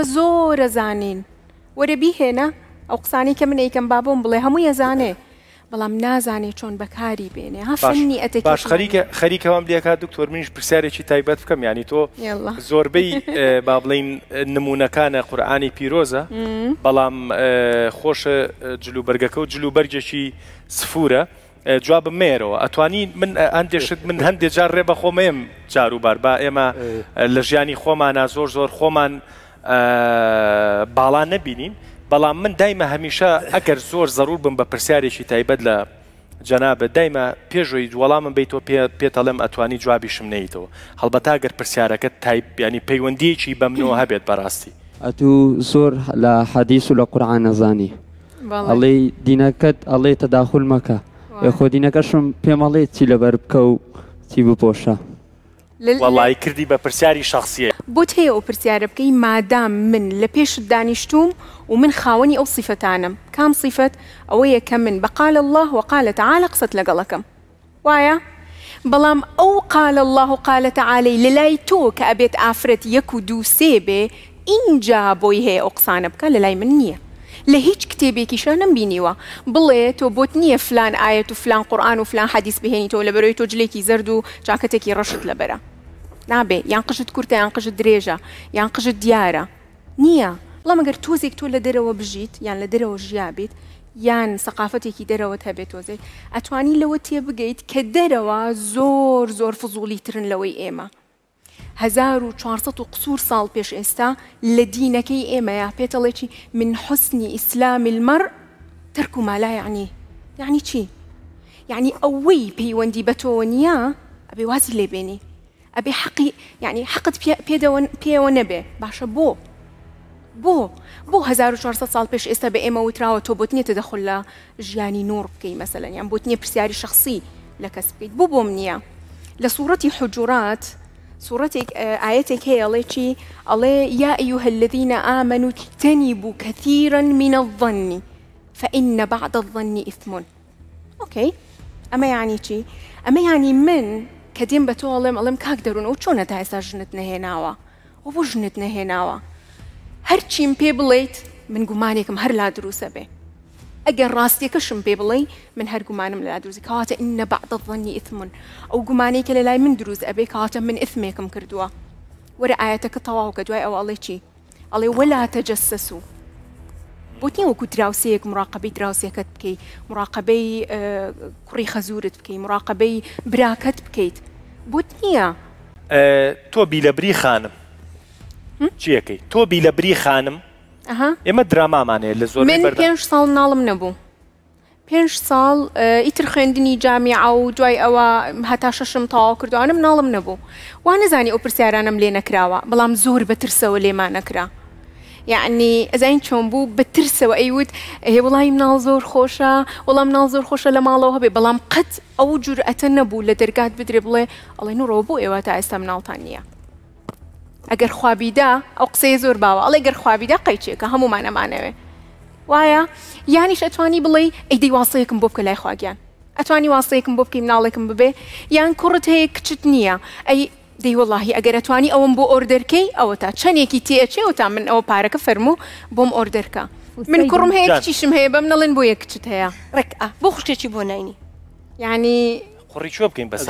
زۆر ئەزانین وەرە بیهێنە ئەو قسانی کە من ئەیکەم بابۆم بڵێ هەمووی ئەزانێ بەڵام نازانێ چۆن بەکاری بێنێ هەفنی ئەتەکی باش خەریکەوەم لێکا دکتۆر منیش پرسیارێکی تایبەت بکەم یعنی تۆ زۆربەی با بڵین نمونونەکانە قورئانی پیرۆزە بەڵام خۆشە جلوبەرگەکە و جلوبەرگێکی سفورە جوابم مێرەوە ئەتوانی من هەندێشت من هەندێک جار ڕێ بە خۆمەیەم جاروبار با ئێمە لە ژیانی خۆمانە زۆر زۆر خۆمان باڵا نەبینین بەڵام من دایمە هەمیشە ئەگەر زۆر زەڕور بم بە پرسیارێکی تایبەت لە جەنابەت دایمە پێشەوەی وەڵامم بیتەوە پێتەڵێم ئەتوانی جوابیشم نەیتەوە هەڵبەتا ئەگەر پرسیارەکەت تایب ینی پەیوەندیەکی بە منەوە هەبێت بەڕاستی ئەتوو زۆر لە حەدیث و لە قورئان نەزانی ئەڵێ دینەکەت ئەڵێ تەداخول مەکە خۆ دینەکەشم پێم ئەڵێ چی لەبەر بکە و چی بپۆشە وەڵای کردی بە پرسیاری شخصیە بۆت هەیە ئەو پرسیارە بکەی مادام من لە پێشت دانیشتوم و من خاوەنی ئەو صیفەتانم کام صیفەت ئەوەیە کە من بەقال الله وقال تعالى قسەت لەگەڵەکەم وایە بەڵام ئەو قال الله وقال تعالى لەلای تۆ کە ئەبێت ئافرەت یەک و دوو سێ بێ ئینجا بۆی هەیە ئەو قسانە بکە لەلای من نییە لە هیچ کتێبێکیشە نەمبینیوە بڵێ تۆ بۆت نییە فلان ئاەت و فلان قورئان و فلان حەدیث بهێنیتەوە لەبەرەوەی تۆ جلێکی زەرد و چاکەتێکی ڕەشت لەبەرە نابێ یان قژت کورتە یان قژت درێژە یان قژت دیارە نییە بەڵام ئەگەر تۆزێک تۆ لە دەرەوە بژیت یان لە دەرەوە ژیا بیت یان سەقافەتێکی دەرەوەت هەبێت تۆزێک ئەتوانی لەوە تێبگەیت کە دەرەوە زۆر زۆر فزوڵی ترن لەوەی ئێمە 1400 قسور ساڵ پێش ئێستا لە دینەکەی ئێمەیە پێتەڵێکی من حسنی ئیسلامی المەرء تەرک ما لا یعنی یعنی چی؟ یعنی ئەوەی پەیوەندی بە تۆ نییە ئەبێ وازی لێبێنی ئەبێ حەقی یعنی حەقت پێوە نەبێ باشە بۆ 1400 ساڵ پێش ئێستا بە ئێمە وتراوە تۆ بۆت نییە تەدەخل لە ژیانی نوڕ بکەی مەسەلەن یان بۆت نییە پرسیاری شخصی لە کەس بکەیت بۆم نییە لە سوورەتی حجورات سورتك آياتك هي الله الله يا أيها الذين آمنوا اجتنبوا كثيرا من الظن فإن بعض الظن إثم أوكي أما يعني شي أما يعني من كدين بتوالم الله مكاقدرون وشون تايسا جنتنا هناوا وبو جنتنا هناوا هرچيم بيبليت من قمانيكم هر لا دروسة به ئەگەر ڕاستیەکەشم پێ بڵێ من هەر گومانم لەلا دروزی کەواتە ئینە بەعد الظەنی ئیثم ئەو گومانەی کە لەلای من دروست ئەبێ کەواتە من ئیثمێکم کردووە وەرە ئایەتەکە تەواو کە دوای ئەوە ئەڵێ چی ئەڵێ وەلا تەجەسەسوا بۆت نییە وەکو دراوسەیەک مراقەبەی دراوسێکت بکەیت مراقەبەی کوڕی خەزورت بکەیت مراقەبەی براکەت بکەیت بۆت نییە تۆ بیلەبری خانم چیەکەی تۆ بیلەبری خانم ئێمە درامامانەیە لە زۆر من 5 ساڵ ناڵم نەبوو 5 ساڵ ئیتر خوێندنی جامیعە و دوای ئەوە هەتا شەشم تەواو کردوانم ناڵم نەبوو وا نەزانی ئەو پرسیارانم لێ نەکراوە بەڵام زۆر بەترسەوە لێمان نەکرا یعنی ئەزین چۆن بوو بەترسەوە ئەیوت هێ وڵی مناڵ زۆر خۆشە وەڵام مناڵ زۆر خۆشە لە ماڵەوە هەبێ بەڵام قەت ئەو جورئەتە نەبوو لە دەرگات بدرێ بڵێ ئەڵێ نوڕەوە بۆ ئێوە تا ئێستا مناڵتان نییە ئەگەر خوابیدا ئەو قسەی زۆر باوە ئەڵێ گەر خوابیدا قەیچێکە هەمومانەمانەوێ وایە یانیش ئەتوانی بڵێ ئەیدەی واسەیەکم بۆ بکە لای خواگیان ئەتوانی واسەیەکم بۆ بکەی مناڵێکم ببێ یان کوڕت هەیە کچت نییە ئەی دەی وەڵاهی ئەگەر ئەتوانی ئەوم بۆ ئۆردەرکەی ئەوە تا چەندێکی تێچێ و تا من ئەوە پارەکە فەرموو بۆم ئۆردەرکە من کوڕم هەیە کچیشم هەیە بەم نەڵێن بۆ یەک کچت هەیە ڕێک بۆ خوشتێکی بۆ ناینی یعنی قڕی چۆ بکەین بەس